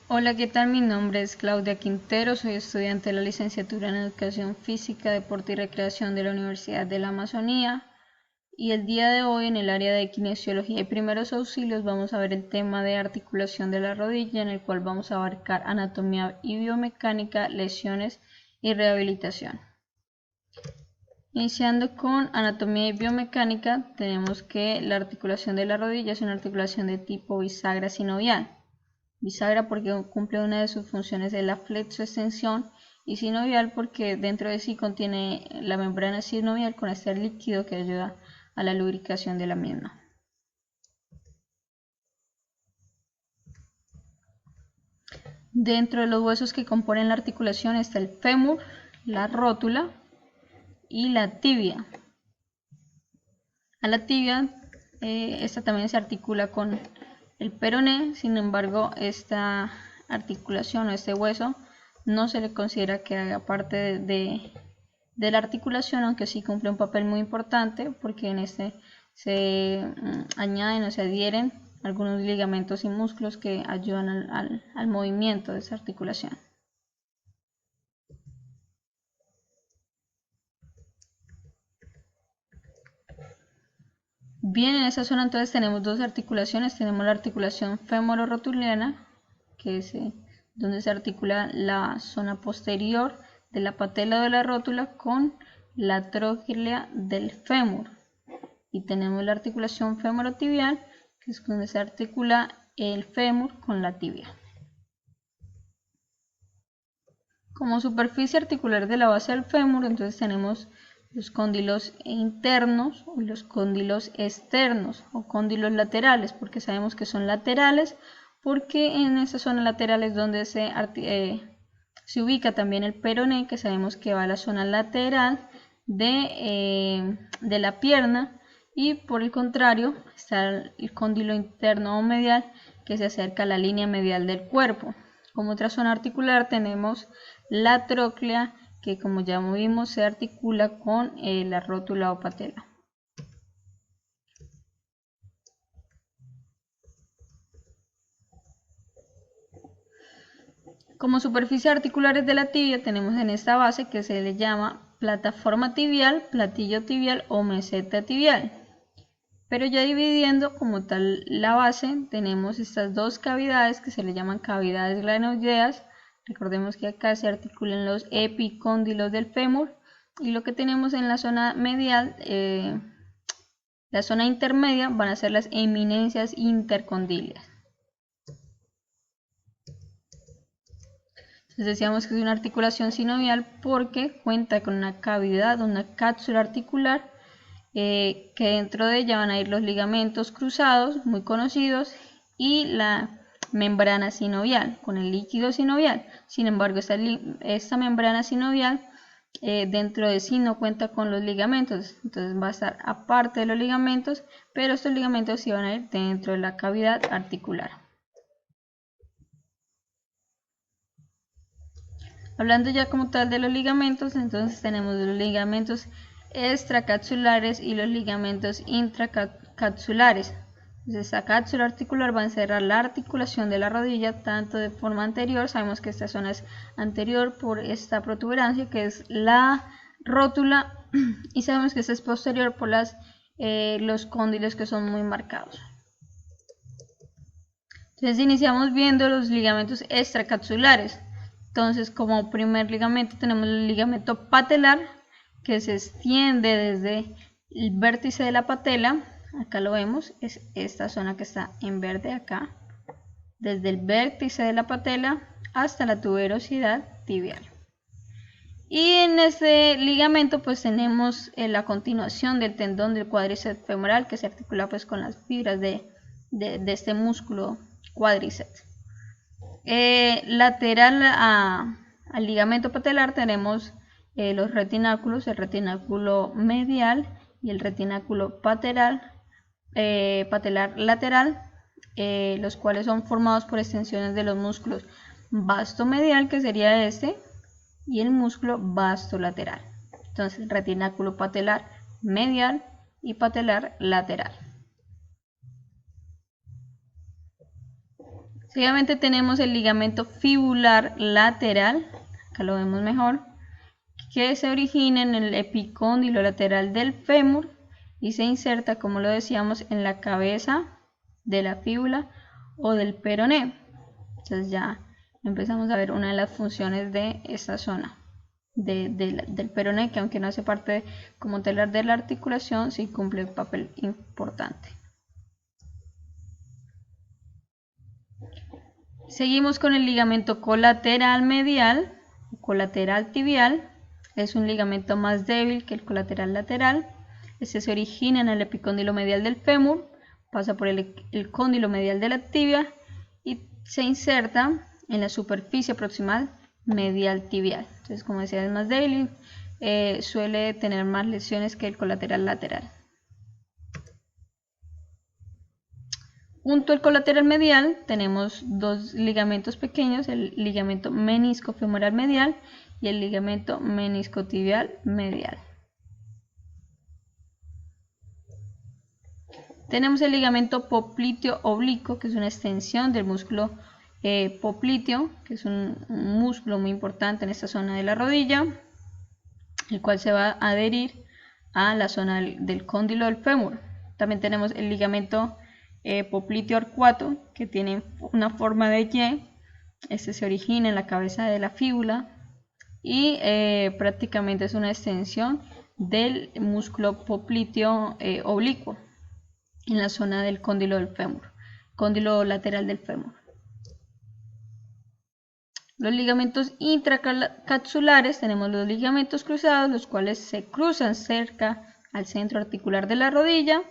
Hola, ¿qué tal? Mi nombre es Claudia Quintero, soy estudiante de la licenciatura en Educación Física, Deporte y Recreación de la Universidad de la Amazonía y el día de hoy en el área de kinesiología y primeros auxilios vamos a ver el tema de articulación de la rodilla en el cual vamos a abarcar anatomía y biomecánica, lesiones y rehabilitación. Iniciando con anatomía y biomecánica, tenemos que la articulación de la rodilla es una articulación de tipo bisagra sinovial. Bisagra porque cumple una de sus funciones de la flexoextensión y sinovial porque dentro de sí contiene la membrana sinovial con este líquido que ayuda a la lubricación de la misma. Dentro de los huesos que componen la articulación está el fémur, la rótula y la tibia. A la tibia, esta también se articula con el peroné, sin embargo, esta articulación o este hueso no se le considera que haga parte de la articulación, aunque sí cumple un papel muy importante porque en este se añaden o se adhieren algunos ligamentos y músculos que ayudan al movimiento de esa articulación. Bien, en esa zona entonces tenemos dos articulaciones, tenemos la articulación femororotuliana, que es donde se articula la zona posterior de la patela de la rótula con la tróquea del fémur. Y tenemos la articulación femorotibial, que es donde se articula el fémur con la tibia. Como superficie articular de la base del fémur, entonces tenemos los cóndilos internos y los cóndilos externos o cóndilos laterales, porque sabemos que son laterales, porque en esa zona lateral es donde se ubica también el peroné, que sabemos que va a la zona lateral de la pierna, y por el contrario está el cóndilo interno o medial, que se acerca a la línea medial del cuerpo. Como otra zona articular tenemos la tróclea, que como ya vimos se articula con la rótula o patela. Como superficies articulares de la tibia tenemos en esta base que se le llama plataforma tibial, platillo tibial o meseta tibial. Pero ya dividiendo como tal la base tenemos estas dos cavidades que se le llaman cavidades glenoideas. Recordemos que acá se articulan los epicóndilos del fémur y lo que tenemos en la zona medial, la zona intermedia, van a ser las eminencias intercondilias. Entonces decíamos que es una articulación sinovial porque cuenta con una cavidad, una cápsula articular, que dentro de ella van a ir los ligamentos cruzados, muy conocidos, y la membrana sinovial, con el líquido sinovial. Sin embargo, esta membrana sinovial dentro de sí no cuenta con los ligamentos, entonces va a estar aparte de los ligamentos, pero estos ligamentos sí van a ir dentro de la cavidad articular. Hablando ya como tal de los ligamentos, entonces tenemos los ligamentos extracapsulares y los ligamentos intracapsulares. Entonces, esta cápsula articular va a encerrar la articulación de la rodilla tanto de forma anterior, sabemos que esta zona es anterior por esta protuberancia que es la rótula, y sabemos que esta es posterior por los cóndilos que son muy marcados. Entonces iniciamos viendo los ligamentos extracapsulares. Entonces, como primer ligamento tenemos el ligamento patelar, que se extiende desde el vértice de la patela, acá lo vemos, es esta zona que está en verde acá, desde el vértice de la patela hasta la tuberosidad tibial. Y en este ligamento pues tenemos la continuación del tendón del cuádriceps femoral, que se articula pues con las fibras de este músculo cuádriceps. Lateral al ligamento patelar tenemos los retináculos, el retináculo medial y el retináculo patelar lateral, los cuales son formados por extensiones de los músculos vastomedial, que sería este, y el músculo vastolateral. Entonces, retináculo patelar medial y patelar lateral. Seguidamente tenemos el ligamento fibular lateral, acá lo vemos mejor, que se origina en el epicóndilo lateral del fémur y se inserta, como lo decíamos, en la cabeza de la fíbula o del peroné. Entonces ya empezamos a ver una de las funciones de esta zona del peroné, que aunque no hace parte como telar de la articulación, sí cumple un papel importante. Seguimos con el ligamento colateral medial, colateral tibial. Es un ligamento más débil que el colateral lateral. Este se origina en el epicóndilo medial del fémur, pasa por el cóndilo medial de la tibia y se inserta en la superficie proximal medial tibial. Entonces, como decía, es más débil, suele tener más lesiones que el colateral lateral. Junto al colateral medial tenemos dos ligamentos pequeños, el ligamento meniscofemoral medial y el ligamento meniscotibial medial. Tenemos el ligamento popliteo oblicuo, que es una extensión del músculo popliteo, que es un músculo muy importante en esta zona de la rodilla, el cual se va a adherir a la zona del cóndilo del fémur. También tenemos el ligamento popliteo arcuato, que tiene una forma de Y. Este se origina en la cabeza de la fíbula y prácticamente es una extensión del músculo popliteo oblicuo en la zona del cóndilo del fémur, cóndilo lateral del fémur. Los ligamentos intracapsulares, tenemos los ligamentos cruzados, los cuales se cruzan cerca al centro articular de la rodilla.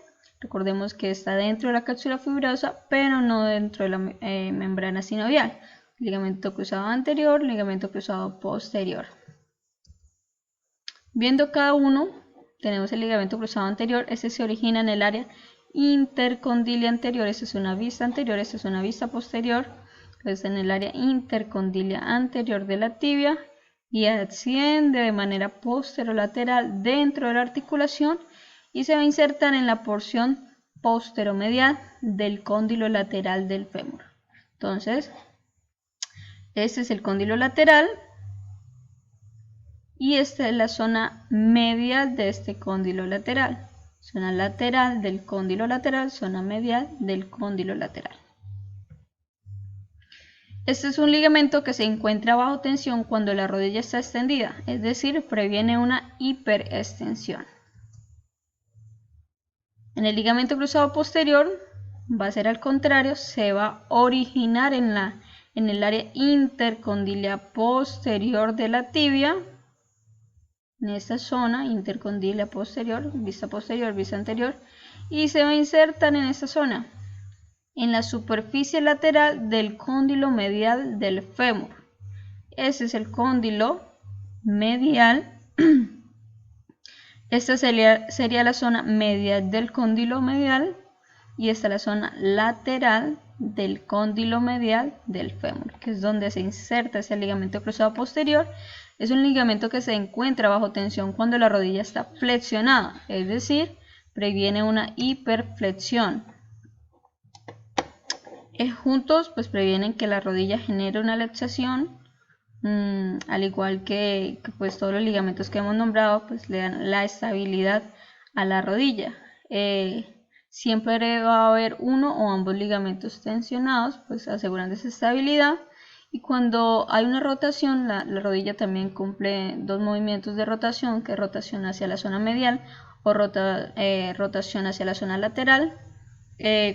Recordemos que está dentro de la cápsula fibrosa, pero no dentro de la membrana sinovial. Ligamento cruzado anterior, ligamento cruzado posterior. Viendo cada uno, tenemos el ligamento cruzado anterior. Este se origina en el área intercondilia anterior. Esta es una vista anterior, esta es una vista posterior. Entonces, en el área intercondilia anterior de la tibia y asciende de manera posterolateral dentro de la articulación y se va a insertar en la porción posteromedial del cóndilo lateral del fémur. Entonces, este es el cóndilo lateral y esta es la zona medial de este cóndilo lateral. Zona lateral del cóndilo lateral, zona medial del cóndilo lateral. Este es un ligamento que se encuentra bajo tensión cuando la rodilla está extendida, es decir, previene una hiperextensión. En el ligamento cruzado posterior va a ser al contrario, se va a originar en el área intercondilia posterior de la tibia, en esta zona intercondilia posterior, vista anterior, y se va a insertar en esta zona, en la superficie lateral del cóndilo medial del fémur. Ese es el cóndilo medial. Esta sería la zona medial del cóndilo medial y esta es la zona lateral del cóndilo medial del fémur, que es donde se inserta ese ligamento cruzado posterior. Es un ligamento que se encuentra bajo tensión cuando la rodilla está flexionada, es decir, previene una hiperflexión. Juntos pues previenen que la rodilla genere una luxación, al igual que pues todos los ligamentos que hemos nombrado pues le dan la estabilidad a la rodilla. Siempre va a haber uno o ambos ligamentos tensionados pues asegurando esa estabilidad, y cuando hay una rotación la rodilla también cumple dos movimientos de rotación, que es rotación hacia la zona medial o rotación hacia la zona lateral.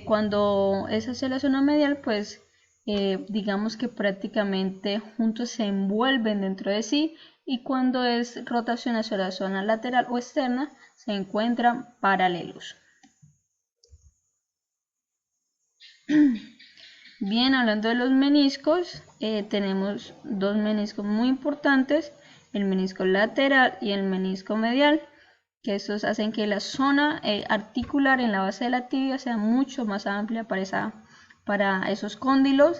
Cuando es hacia la zona medial pues digamos que prácticamente juntos se envuelven dentro de sí, y cuando es rotación hacia la zona lateral o externa se encuentran paralelos. Bien, hablando de los meniscos, tenemos dos meniscos muy importantes, el menisco lateral y el menisco medial, que estos hacen que la zona articular en la base de la tibia sea mucho más amplia para esos cóndilos,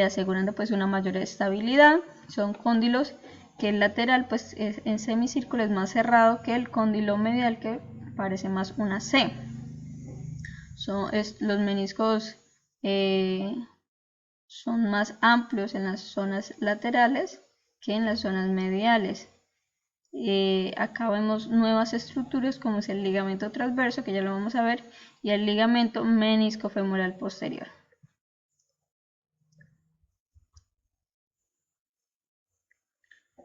asegurando pues una mayor estabilidad. Son cóndilos que el lateral pues en semicírculo es más cerrado que el cóndilo medial, que parece más una C. Los meniscos son más amplios en las zonas laterales que en las zonas mediales. Acá vemos nuevas estructuras como es el ligamento transverso, que ya lo vamos a ver, y el ligamento meniscofemoral posterior.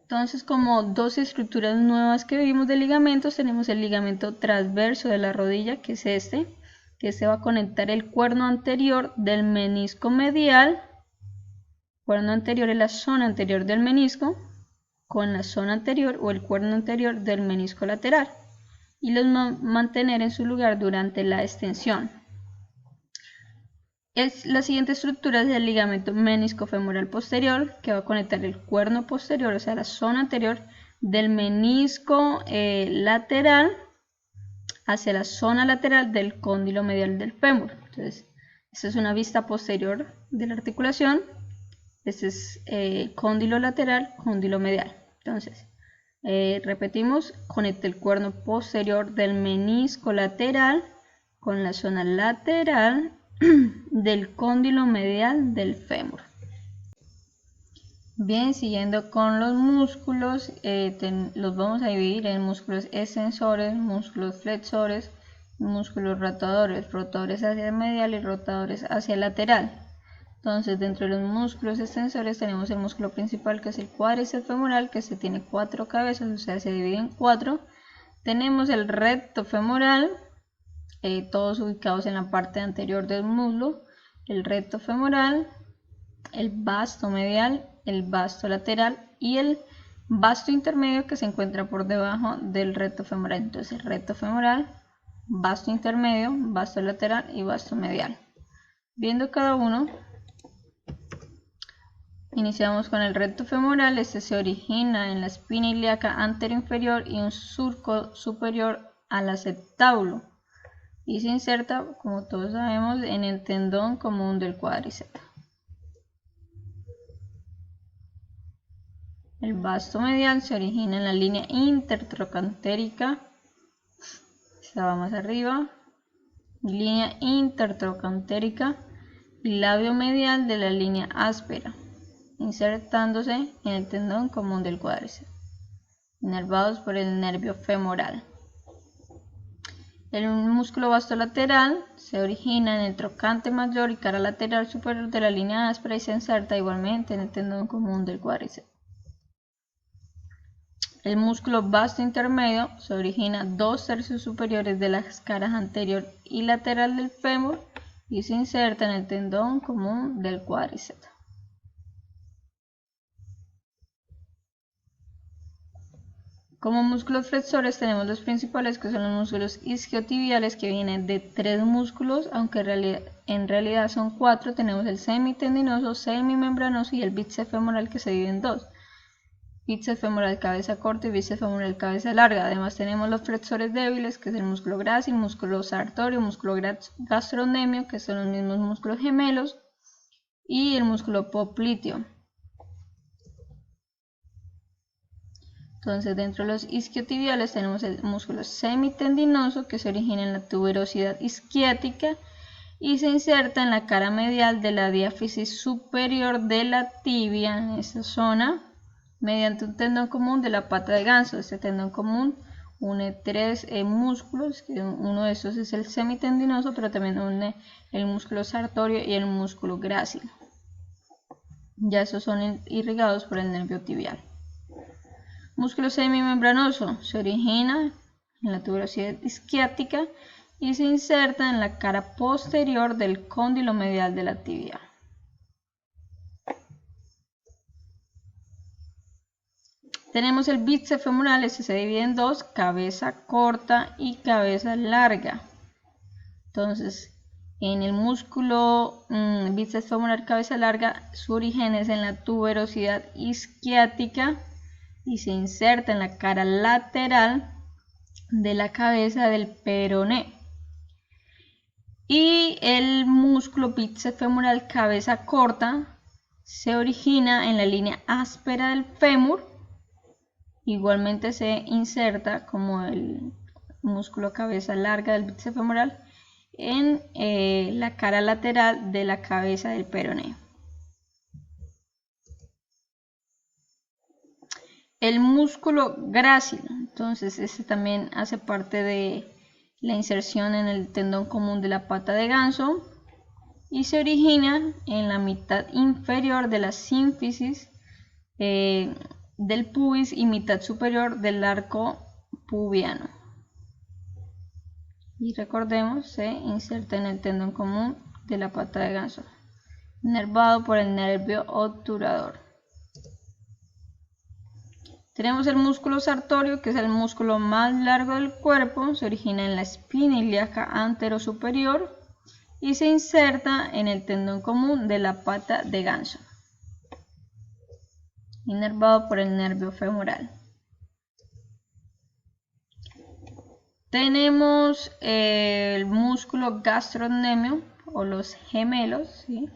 Entonces, como dos estructuras nuevas que vimos de ligamentos, tenemos el ligamento transverso de la rodilla, que es este, que se va a conectar el cuerno anterior del menisco medial. Cuerno anterior es la zona anterior del menisco con la zona anterior o el cuerno anterior del menisco lateral y los va a mantener en su lugar durante la extensión. La siguiente estructura es el ligamento meniscofemoral posterior, que va a conectar el cuerno posterior, o sea la zona anterior del menisco lateral hacia la zona lateral del cóndilo medial del fémur. Entonces, esta es una vista posterior de la articulación. Este es cóndilo lateral, cóndilo medial. Entonces, repetimos, conecta el cuerno posterior del menisco lateral con la zona lateral del cóndilo medial del fémur. Bien, siguiendo con los músculos, los vamos a dividir en músculos extensores, músculos flexores, músculos rotadores, rotadores hacia el medial y rotadores hacia el lateral. Entonces, dentro de los músculos extensores tenemos el músculo principal, que es el cuádriceps femoral, que se tiene 4 cabezas, o sea, se divide en 4. Tenemos el recto femoral, todos ubicados en la parte anterior del muslo, el recto femoral, el vasto medial, el vasto lateral y el vasto intermedio, que se encuentra por debajo del recto femoral. Entonces, el recto femoral, vasto intermedio, vasto lateral y vasto medial. Viendo cada uno, iniciamos con el recto femoral. Este se origina en la espina ilíaca anteroinferior y un surco superior al acetábulo y se inserta, como todos sabemos, en el tendón común del cuádriceps. El vasto medial se origina en la línea intertrocantérica, estaba más arriba, línea intertrocantérica y labio medial de la línea áspera, insertándose en el tendón común del cuádriceps, inervados por el nervio femoral. El músculo vastolateral se origina en el trocante mayor y cara lateral superior de la línea áspera y se inserta igualmente en el tendón común del cuádriceps. El músculo vasto intermedio se origina 2/3 superiores de las caras anterior y lateral del fémur y se inserta en el tendón común del cuádriceps. Como músculos flexores tenemos los principales, que son los músculos isquiotibiales, que vienen de 3 músculos, aunque en realidad son 4. Tenemos el semitendinoso, semimembranoso y el bíceps femoral, que se divide en 2. Bíceps femoral cabeza corta y bíceps femoral cabeza larga. Además tenemos los flexores débiles, que es el músculo grácil, músculo sartorio, músculo gastrocnemio, que son los mismos músculos gemelos, y el músculo popliteo. Entonces, dentro de los isquiotibiales tenemos el músculo semitendinoso, que se origina en la tuberosidad isquiática y se inserta en la cara medial de la diáfisis superior de la tibia, en esta zona, mediante un tendón común de la pata de ganso. Este tendón común une 3 músculos, que uno de estos es el semitendinoso, pero también une el músculo sartorio y el músculo grácil. Ya esos son irrigados por el nervio tibial. Músculo semimembranoso se origina en la tuberosidad isquiática y se inserta en la cara posterior del cóndilo medial de la tibia. Tenemos el bíceps femoral, este se divide en 2, cabeza corta y cabeza larga. Entonces, en el músculo bíceps femoral cabeza larga, su origen es en la tuberosidad isquiática y se inserta en la cara lateral de la cabeza del peroné. Y el músculo bíceps femoral cabeza corta se origina en la línea áspera del fémur. Igualmente se inserta como el músculo cabeza larga del bíceps femoral en la cara lateral de la cabeza del peroné. el músculo grácil. Entonces este también hace parte de la inserción en el tendón común de la pata de ganso y se origina en la mitad inferior de la sínfisis del pubis y mitad superior del arco pubiano. Y recordemos, se inserta en el tendón común de la pata de ganso, inervado por el nervio obturador. Tenemos el músculo sartorio, que es el músculo más largo del cuerpo, se origina en la espina ilíaca anterosuperior y se inserta en el tendón común de la pata de ganso, inervado por el nervio femoral. Tenemos el músculo gastrocnemio o los gemelos, ¿sí?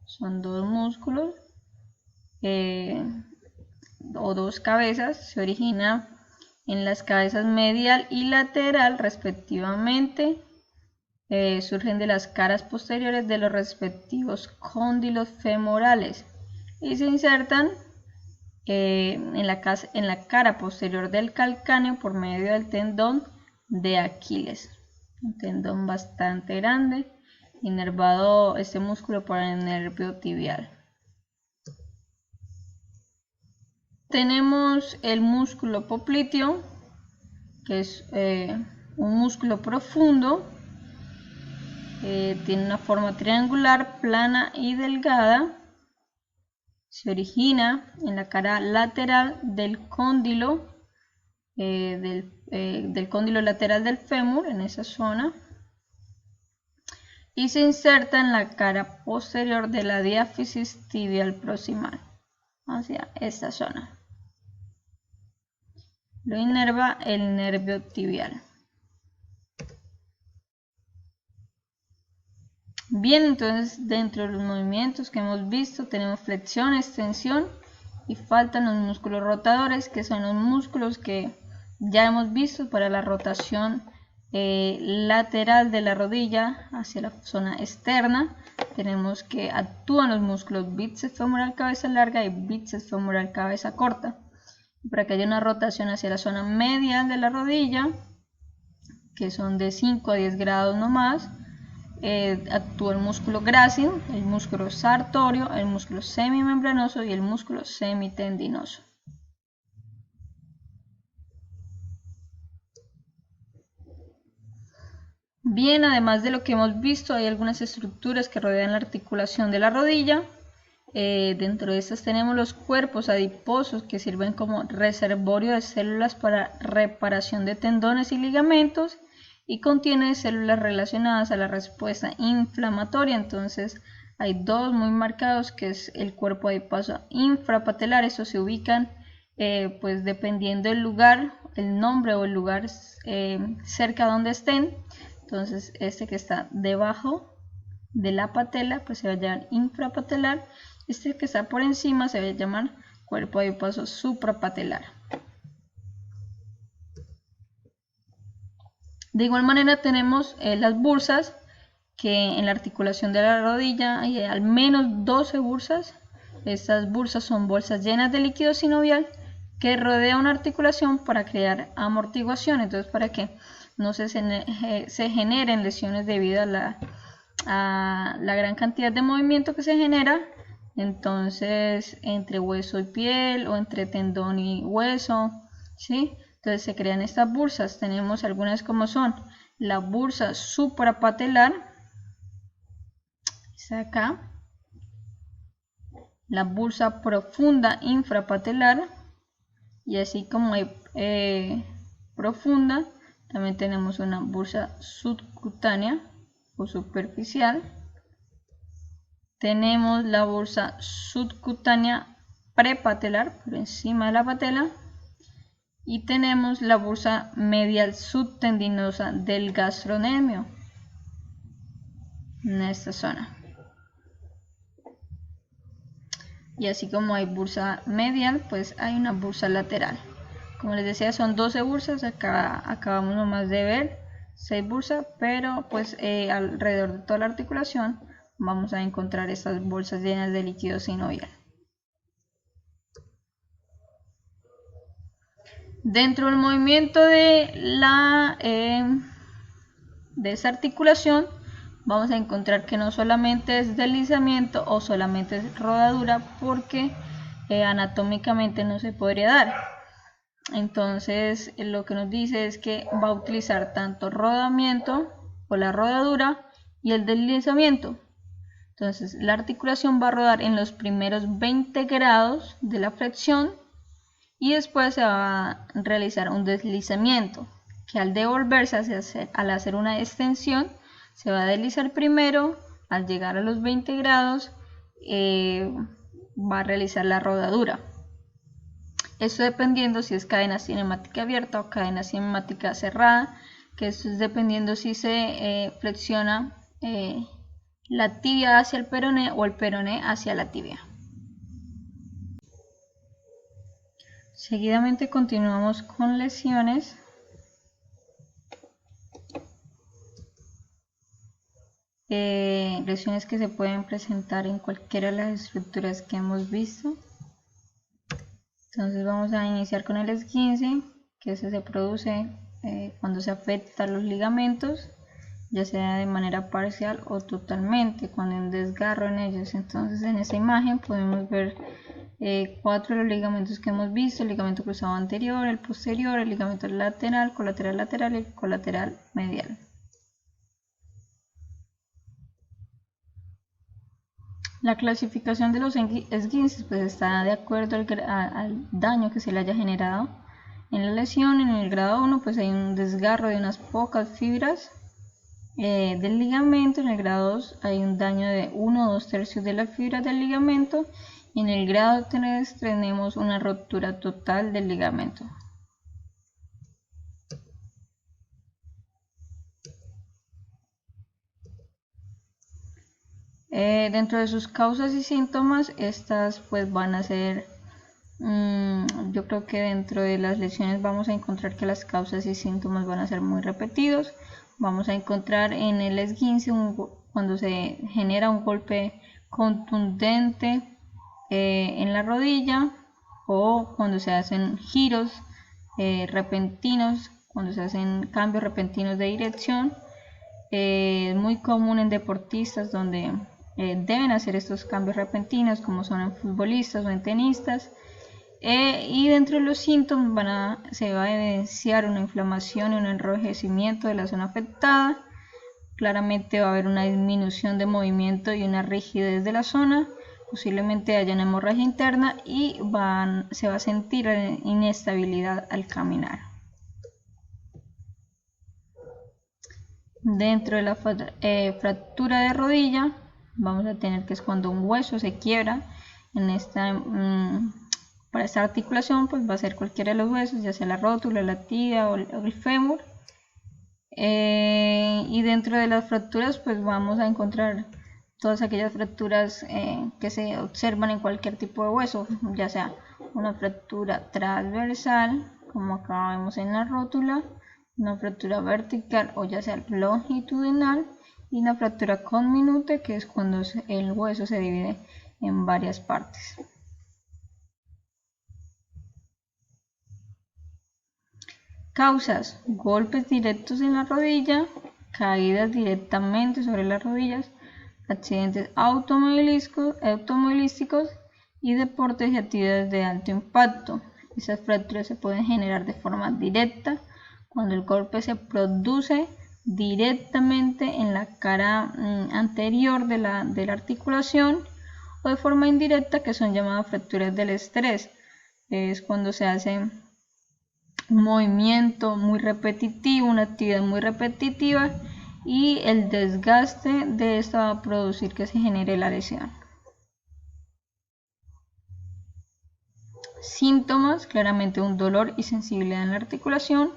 Son dos músculos o dos cabezas, se origina en las cabezas medial y lateral respectivamente, surgen de las caras posteriores de los respectivos cóndilos femorales y se insertan en la cara posterior del calcáneo por medio del tendón de Aquiles, un tendón bastante grande, inervado este músculo por el nervio tibial. Tenemos el músculo popliteo, que es un músculo profundo, tiene una forma triangular, plana y delgada. Se origina en la cara lateral del cóndilo, del cóndilo lateral del fémur, en esa zona, y se inserta en la cara posterior de la diáfisis tibial proximal, hacia esta zona. Lo inerva el nervio tibial. Bien, entonces dentro de los movimientos que hemos visto tenemos flexión, extensión y faltan los músculos rotadores, que son los músculos que ya hemos visto para la rotación lateral de la rodilla hacia la zona externa. Tenemos que actúan los músculos bíceps femoral cabeza larga y bíceps femoral cabeza corta. Para que haya una rotación hacia la zona medial de la rodilla, que son de 5 a 10 grados no más, actúa el músculo grácil, el músculo sartorio, el músculo semimembranoso y el músculo semitendinoso. Bien, además de lo que hemos visto, hay algunas estructuras que rodean la articulación de la rodilla. Dentro de estas tenemos los cuerpos adiposos, que sirven como reservorio de células para reparación de tendones y ligamentos, y contiene células relacionadas a la respuesta inflamatoria. Entonces hay dos muy marcados, que es el cuerpo adiposo infrapatelar. Estos se ubican pues dependiendo del lugar, el nombre o el lugar cerca donde estén. Entonces este que está debajo de la patela pues se va a llamar infrapatelar. Este que está por encima se va a llamar cuerpo adiposo suprapatelar. De igual manera tenemos las bursas, que en la articulación de la rodilla hay al menos 12 bursas. Estas bursas son bolsas llenas de líquido sinovial que rodea una articulación para crear amortiguación. Entonces, para que no se generen lesiones debido a la gran cantidad de movimiento que se genera, entonces entre hueso y piel o entre tendón y hueso, ¿sí? Entonces se crean estas bursas. Tenemos algunas como son la bursa suprapatelar, está acá, la bursa profunda infrapatelar, y así como hay profunda, también tenemos una bursa subcutánea o superficial. Tenemos la bursa subcutánea prepatelar por encima de la patela, y tenemos la bursa medial subtendinosa del gastrocnemio en esta zona. Y así como hay bursa medial, pues hay una bursa lateral. Como les decía, son 12 bursas. Acá acabamos nomás de ver 6 bursas, pero pues alrededor de toda la articulación vamos a encontrar estas bolsas llenas de líquido sinovial. Dentro del movimiento de esta articulación vamos a encontrar que no solamente es deslizamiento o solamente es rodadura, porque anatómicamente no se podría dar. Entonces lo que nos dice es que va a utilizar tanto rodamiento o la rodadura y el deslizamiento. Entonces la articulación va a rodar en los primeros 20 grados de la flexión y después se va a realizar un deslizamiento, que al devolverse al hacer una extensión se va a deslizar primero. Al llegar a los 20 grados va a realizar la rodadura. Esto dependiendo si es cadena cinemática abierta o cadena cinemática cerrada, que esto es dependiendo si se flexiona la tibia hacia el peroné o el peroné hacia la tibia. Seguidamente continuamos con lesiones. Lesiones que se pueden presentar en cualquiera de las estructuras que hemos visto. Entonces vamos a iniciar con el esguince, que se produce cuando se afectan los ligamentos, ya sea de manera parcial o totalmente, cuando hay un desgarro en ellos. Entonces en esta imagen podemos ver 4 de los ligamentos que hemos visto: el ligamento cruzado anterior, el posterior, el ligamento lateral, colateral lateral y colateral medial. La clasificación de los esguinces pues está de acuerdo al daño que se le haya generado en la lesión. En el grado 1 pues hay un desgarro de unas pocas fibras del ligamento. En el grado 2 hay un daño de 1 o 2 tercios de las fibras del ligamento. Y en el grado 3 tenemos una ruptura total del ligamento. Dentro de sus causas y síntomas, estas pues van a ser, yo creo que dentro de las lesiones vamos a encontrar que las causas y síntomas van a ser muy repetidos. Vamos a encontrar en el esguince cuando se genera un golpe contundente en la rodilla, o cuando se hacen giros repentinos, cuando se hacen cambios repentinos de dirección. Es muy común en deportistas donde deben hacer estos cambios repentinos, como son en futbolistas o en tenistas. Y dentro de los síntomas se va a evidenciar una inflamación y un enrojecimiento de la zona afectada. Claramente va a haber una disminución de movimiento y una rigidez de la zona. Posiblemente haya una hemorragia interna y se va a sentir inestabilidad al caminar. Dentro de la fractura de rodilla vamos a tener que es cuando un hueso se quiebra. Para esta articulación pues va a ser cualquiera de los huesos, ya sea la rótula, la tibia o el fémur. Y dentro de las fracturas pues vamos a encontrar todas aquellas fracturas que se observan en cualquier tipo de hueso, ya sea una fractura transversal, como acá vemos en la rótula, una fractura vertical o ya sea longitudinal, y una fractura conminute, que es cuando el hueso se divide en varias partes. Causas: golpes directos en la rodilla, caídas directamente sobre las rodillas, accidentes automovilísticos y deportes y actividades de alto impacto. Esas fracturas se pueden generar de forma directa, cuando el golpe se produce directamente en la cara anterior de la articulación, o de forma indirecta, que son llamadas fracturas del estrés. Es cuando se hace un movimiento muy repetitivo, una actividad muy repetitiva, y el desgaste de esto va a producir que se genere la lesión. Síntomas: claramente un dolor y sensibilidad en la articulación,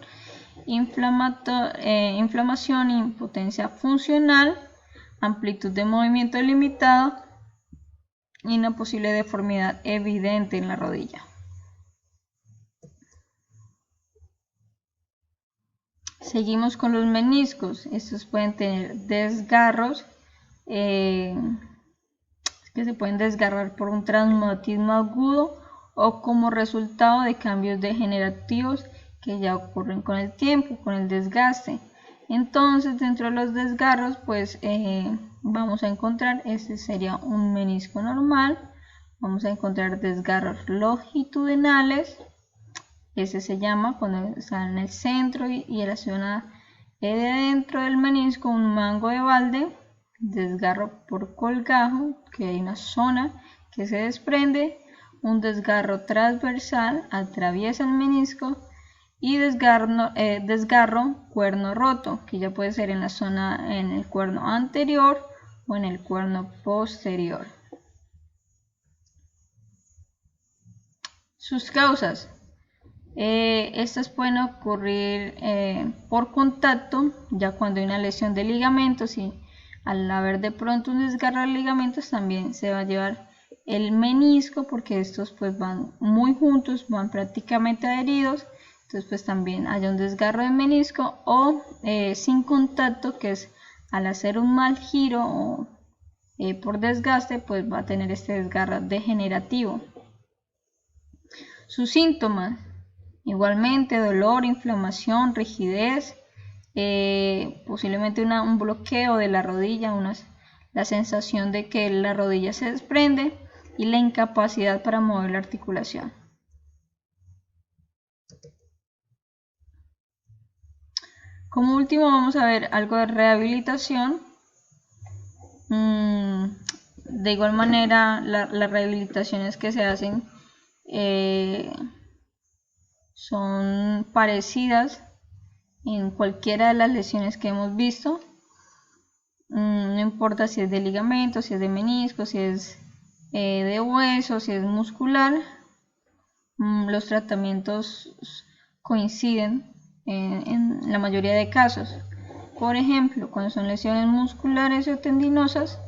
inflamación e impotencia funcional, amplitud de movimiento limitada y una posible deformidad evidente en la rodilla. Seguimos con los meniscos. Estos pueden tener desgarros que se pueden desgarrar por un traumatismo agudo o como resultado de cambios degenerativos que ya ocurren con el tiempo, con el desgaste. Entonces, dentro de los desgarros, pues vamos a encontrar, este sería un menisco normal, vamos a encontrar desgarros longitudinales, ese se llama cuando está en el centro y en la zona de dentro del menisco, un mango de Walde, desgarro por colgajo, que hay una zona que se desprende, un desgarro transversal, atraviesa el menisco, y desgarro cuerno roto, que ya puede ser en la zona, en el cuerno anterior o en el cuerno posterior. Sus causas. Estas pueden ocurrir por contacto, ya cuando hay una lesión de ligamentos, y al haber de pronto un desgarro de ligamentos también se va a llevar el menisco, porque estos pues van muy juntos, van prácticamente adheridos. Entonces pues también hay un desgarro de menisco, o sin contacto, que es al hacer un mal giro o por desgaste, pues va a tener este desgarro degenerativo. Sus síntomas: igualmente dolor, inflamación, rigidez, posiblemente un bloqueo de la rodilla, la sensación de que la rodilla se desprende, y la incapacidad para mover la articulación. Como último vamos a ver algo de rehabilitación. De igual manera, las rehabilitaciones que se hacen son parecidas en cualquiera de las lesiones que hemos visto. No importa si es de ligamento, si es de menisco, si es de hueso, si es muscular, los tratamientos coinciden en la mayoría de casos. Por ejemplo, cuando son lesiones musculares o tendinosas,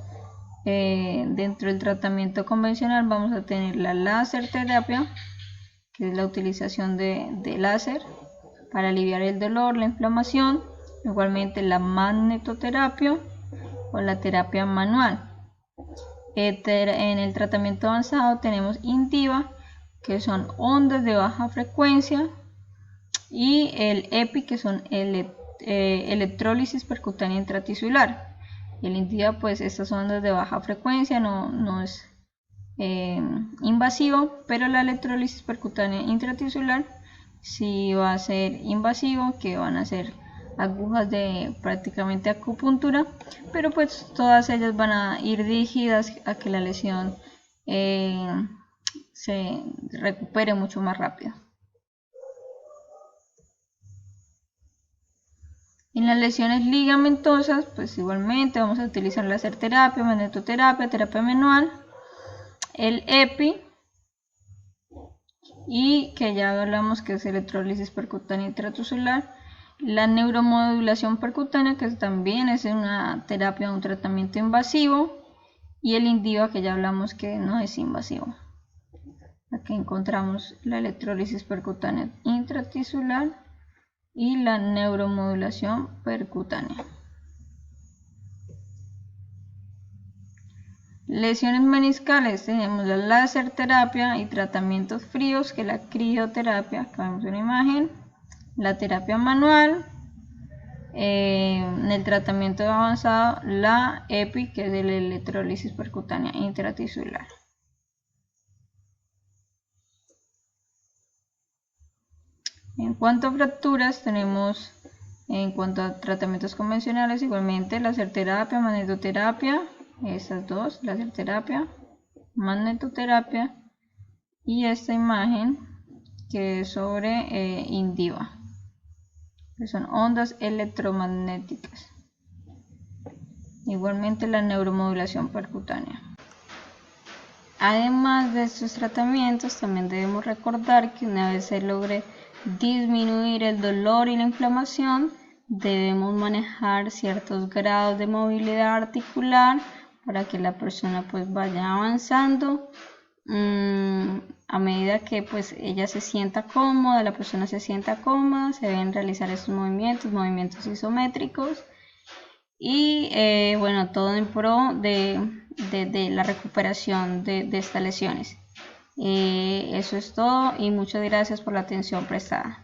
dentro del tratamiento convencional vamos a tener la láser terapia, que es la utilización de láser para aliviar el dolor, la inflamación. Igualmente la magnetoterapia o la terapia manual. En el tratamiento avanzado tenemos Intiva, que son ondas de baja frecuencia, y el EPI, que son electrólisis percutánea intratisular. El Intiva, pues estas ondas de baja frecuencia no es invasivo, pero la electrólisis percutánea intratisular sí va a ser invasivo, que van a ser agujas de prácticamente acupuntura, pero pues todas ellas van a ir dirigidas a que la lesión se recupere mucho más rápido. En las lesiones ligamentosas, pues igualmente vamos a utilizar la láser terapia, magnetoterapia, terapia manual, el EPI, y que ya hablamos que es electrólisis percutánea intratisular, la neuromodulación percutánea, que también es una terapia, un tratamiento invasivo, y el Indiva, que ya hablamos que no es invasivo. Aquí encontramos la electrólisis percutánea intratisular y la neuromodulación percutánea. Lesiones meniscales, tenemos la láser terapia y tratamientos fríos, que es la crioterapia, acá vemos una imagen, la terapia manual, en el tratamiento avanzado la EPI, que es de la electrólisis percutánea intratisular. En cuanto a fracturas, tenemos, en cuanto a tratamientos convencionales, igualmente láser terapia, magnetoterapia, estas dos, láser terapia, magnetoterapia, y esta imagen que es sobre Indiva, que son ondas electromagnéticas. Igualmente la neuromodulación percutánea. Además de estos tratamientos, también debemos recordar que una vez se logre disminuir el dolor y la inflamación, debemos manejar ciertos grados de movilidad articular para que la persona pues vaya avanzando a medida que pues ella se sienta cómoda, la persona se sienta cómoda. Se deben realizar estos movimientos isométricos, y bueno, todo en pro de la recuperación de estas lesiones. Eso es todo, y muchas gracias por la atención prestada.